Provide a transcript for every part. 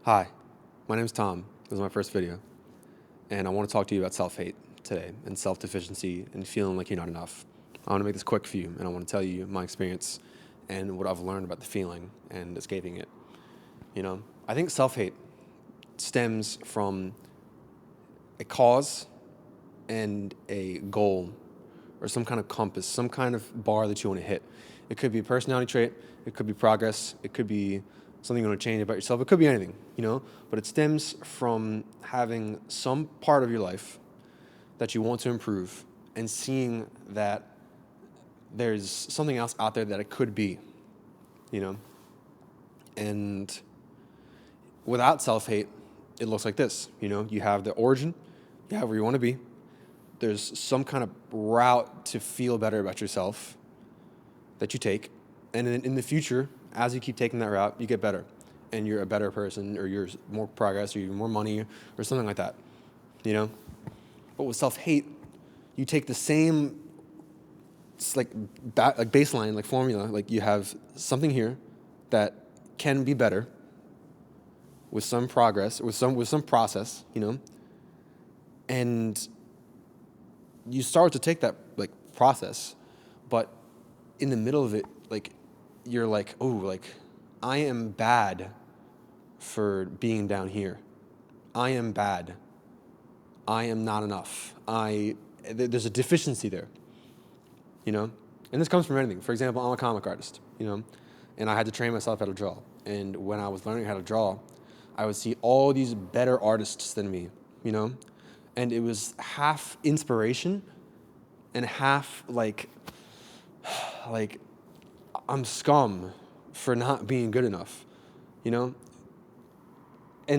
Hi, my name's Tom. This is my first video, and I want to talk to you about self-hate today and self-deficiency and feeling like you're not enough. I want to make this quick for you, and I want to tell you my experience and what I've learned about the feeling and escaping it. I think self-hate stems from a cause and a goal or some kind of compass, some kind of bar that you want to hit. It could be a personality trait, it could be progress, it could be something you want to change about yourself, it could be anything, but it stems from having some part of your life that you want to improve and seeing that there's something else out there that it could be, and without self-hate, it looks like this. You have the origin, you have where you want to be, there's some kind of route to feel better about yourself that you take, and in the future, as you keep taking that route, you get better, and you're a better person, or you're more progress, or you're more money, or something like that, But with self-hate, you take the same baseline, like formula, like you have something here that can be better with some progress, with some process, and you start to take that process, but in the middle of it, you're like, oh, I am bad for being down here. I am bad. I am not enough. There's a deficiency there, and this comes from anything. For example, I'm a comic artist, and I had to train myself how to draw. And when I was learning how to draw, I would see all these better artists than me, and it was half inspiration and half like I'm scum for not being good enough, and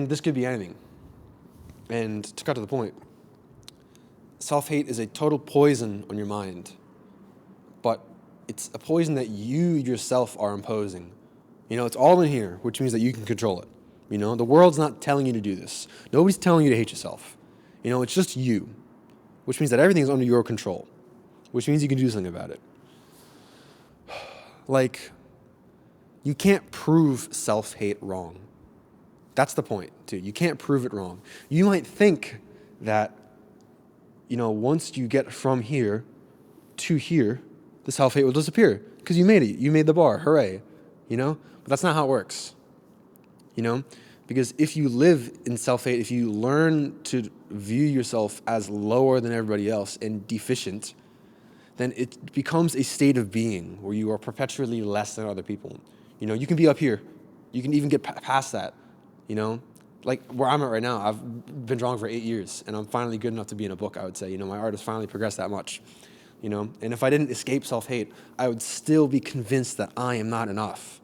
this could be anything. And to cut to the point, self-hate is a total poison on your mind, but it's a poison that you yourself are imposing. It's all in here, which means that you can control it. The world's not telling you to do this. Nobody's telling you to hate yourself. It's just you, which means that everything is under your control, which means you can do something about it. You can't prove self-hate wrong. That's the point, too. You can't prove it wrong. You might think that, once you get from here to here, the self-hate will disappear because you made it. You made the bar. Hooray. But that's not how it works. Because if you live in self-hate, if you learn to view yourself as lower than everybody else and deficient, then it becomes a state of being where you are perpetually less than other people. You can be up here. You can even get past that, Like where I'm at right now, I've been drawing for 8 years, and I'm finally good enough to be in a book, I would say. My art has finally progressed that much, And if I didn't escape self-hate, I would still be convinced that I am not enough,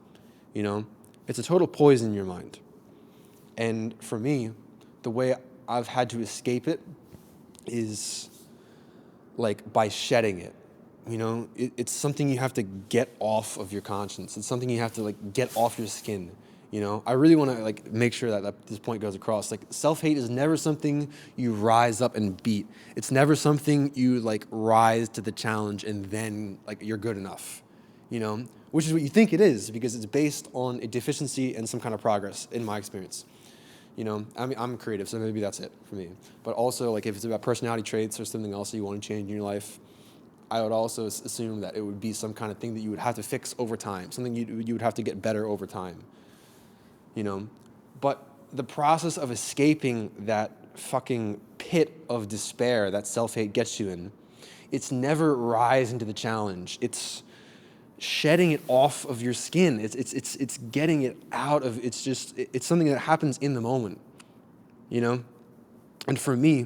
It's a total poison in your mind. And for me, the way I've had to escape it is by shedding it. It's something you have to get off of your conscience. It's something you have to get off your skin. I really want to make sure that this point goes across. Self-hate is never something you rise up and beat. It's never something you rise to the challenge and then you're good enough. Which is what you think it is, because it's based on a deficiency and some kind of progress, in my experience. I'm creative, so maybe that's it for me. But also, if it's about personality traits or something else that you want to change in your life, I would also assume that it would be some kind of thing that you would have to fix over time, something you would have to get better over time. But the process of escaping that fucking pit of despair that self-hate gets you in, it's never rising to the challenge. It's shedding it off of your skin. It's getting it out of, it's something that happens in the moment, And for me,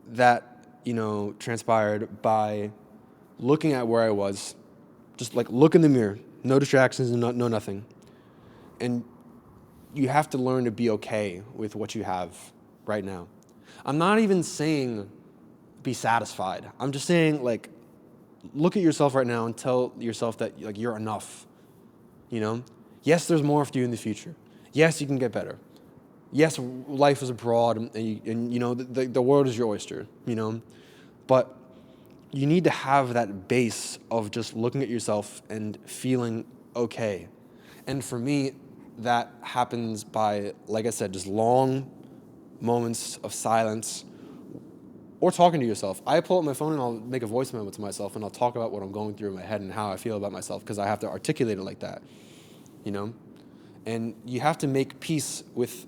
that, transpired by looking at where I was, just look in the mirror, no distractions and no nothing. And you have to learn to be okay with what you have right now. I'm not even saying be satisfied. I'm just saying look at yourself right now and tell yourself that you're enough. Yes, there's more for you in the future. Yes, you can get better. Yes, life is broad, and the world is your oyster. But you need to have that base of just looking at yourself and feeling okay. And for me, that happens by, like I said, just long moments of silence or talking to yourself. I pull up my phone and I'll make a voice memo to myself and I'll talk about what I'm going through in my head and how I feel about myself because I have to articulate it like that, you know? And you have to make peace with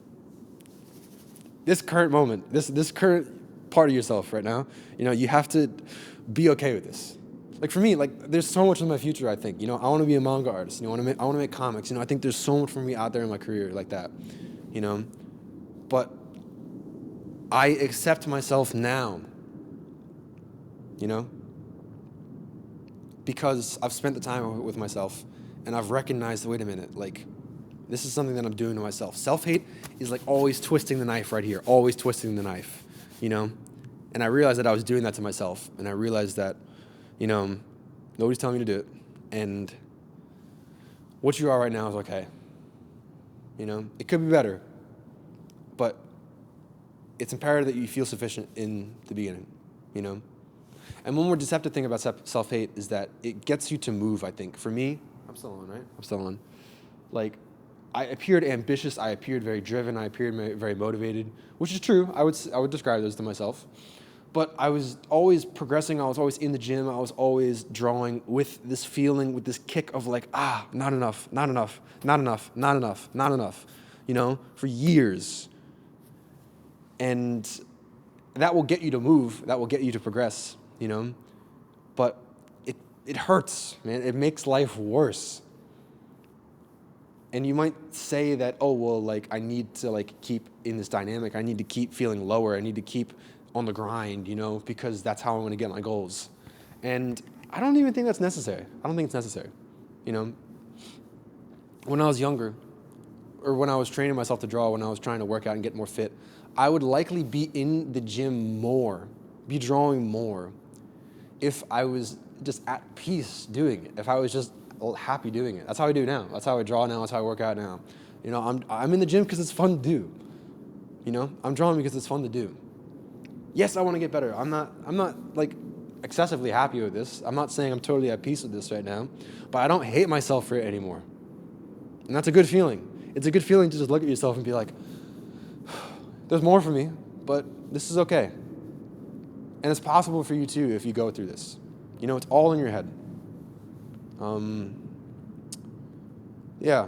this current moment, this current part of yourself right now. You know, you have to be okay with this. Like for me, like there's so much in my future, I think. You know, I want to be a manga artist. You know, I want to make comics. You know, I think there's so much for me out there in my career like that. You know, but I accept myself now. You know, because I've spent the time with myself and I've recognized, wait a minute, like this is something that I'm doing to myself. Self-hate is like always twisting the knife right here, always twisting the knife, you know? And I realized that I was doing that to myself. And I realized that, you know, nobody's telling me to do it. And what you are right now is okay. You know, it could be better, but it's imperative that you feel sufficient in the beginning, you know? And one more deceptive thing about self-hate is that it gets you to move, I think. For me, I'm still on, right? I'm still on. Like, I appeared ambitious, I appeared very driven, I appeared very motivated, which is true. I would describe those to myself. But I was always progressing, I was always in the gym, I was always drawing with this feeling, with this kick of like, not enough, not enough, not enough, not enough, not enough, you know, for years. And that will get you to move, that will get you to progress, you know, but it hurts, man. It makes life worse. And you might say that, oh, well, like, I need to, like, keep in this dynamic. I need to keep feeling lower. I need to keep on the grind, you know, because that's how I'm going to get my goals. And I don't even think that's necessary. I don't think it's necessary, you know. When I was younger, or when I was training myself to draw, when I was trying to work out and get more fit, I would likely be in the gym more, be drawing more, if I was just at peace doing it, if I was just happy doing it. That's how I do now. That's how I draw now. That's how I work out now. You know, I'm in the gym because it's fun to do. You know, I'm drawing because it's fun to do. Yes, I want to get better. I'm not like excessively happy with this. I'm not saying I'm totally at peace with this right now, but I don't hate myself for it anymore. And that's a good feeling. It's a good feeling to just look at yourself and be like, there's more for me, but this is okay. And it's possible for you too if you go through this. You know, it's all in your head. Yeah,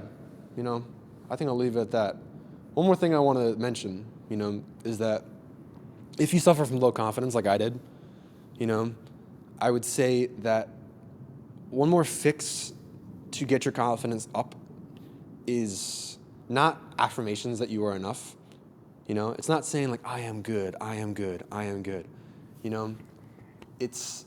you know, I think I'll leave it at that. One more thing I want to mention, you know, is that if you suffer from low confidence like I did, you know, I would say that one more fix to get your confidence up is not affirmations that you are enough. You know, it's not saying like, I am good, I am good, I am good. You know, it's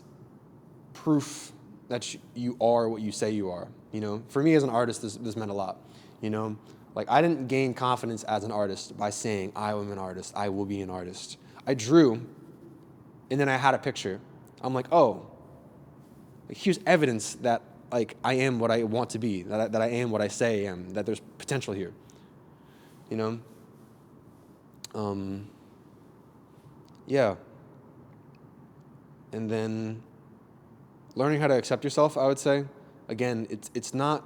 proof that you are what you say you are. You know, for me as an artist, this meant a lot. You know, like I didn't gain confidence as an artist by saying I am an artist, I will be an artist. I drew, and then I had a picture. I'm like, oh, here's evidence that like I am what I want to be, that I am what I say I am, that there's potential here. You know, yeah. And then learning how to accept yourself, I would say. Again, it's not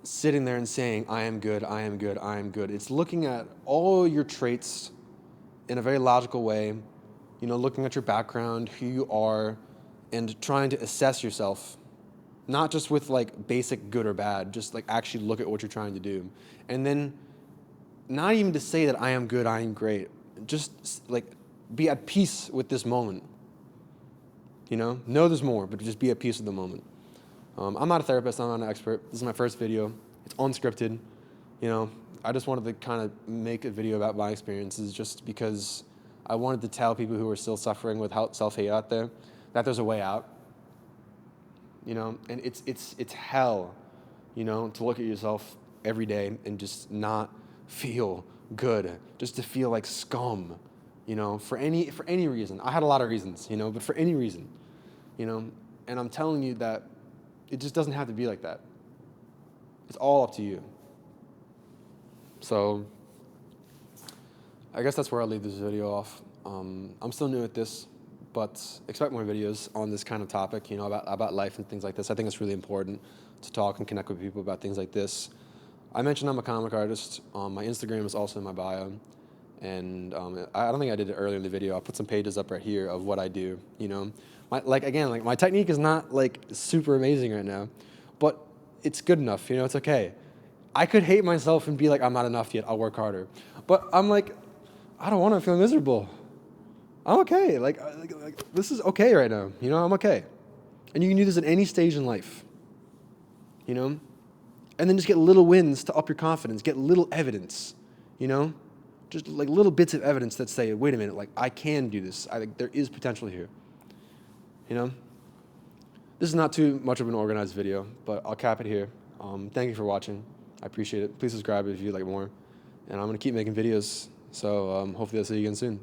sitting there and saying, I am good, I am good, I am good. It's looking at all your traits in a very logical way, you know, looking at your background, who you are, and trying to assess yourself, not just with like basic good or bad, just like actually look at what you're trying to do. And then not even to say that I am good, I am great, just like be at peace with this moment. You know there's more, but just be at peace with the moment. I'm not a therapist, I'm not an expert. This is my first video. It's unscripted. You know, I just wanted to kind of make a video about my experiences just because I wanted to tell people who are still suffering with self-hate out there that there's a way out. You know, and it's hell, you know, to look at yourself every day and just not feel good, just to feel like scum, you know, for any reason. I had a lot of reasons, you know, but for any reason, you know, and I'm telling you that it just doesn't have to be like that. It's all up to you. So I guess that's where I'll leave this video off. I'm still new at this, but expect more videos on this kind of topic, you know, about life and things like this. I think it's really important to talk and connect with people about things like this. I mentioned I'm a comic artist. My Instagram is also in my bio. And I don't think I did it earlier in the video. I'll put some pages up right here of what I do, you know. My technique is not like super amazing right now, but it's good enough, you know, it's okay. I could hate myself and be like, I'm not enough yet, I'll work harder. But I'm like, I don't want to feel miserable. I'm okay. This is okay right now, you know, I'm okay. And you can do this at any stage in life, you know. And then just get little wins to up your confidence, get little evidence, you know. Just like little bits of evidence that say, wait a minute, like I can do this. I think there is potential here, you know. This is not too much of an organized video, but I'll cap it here. Thank you for watching. I appreciate it. Please subscribe if you'd like more. And I'm going to keep making videos, so hopefully I'll see you again soon.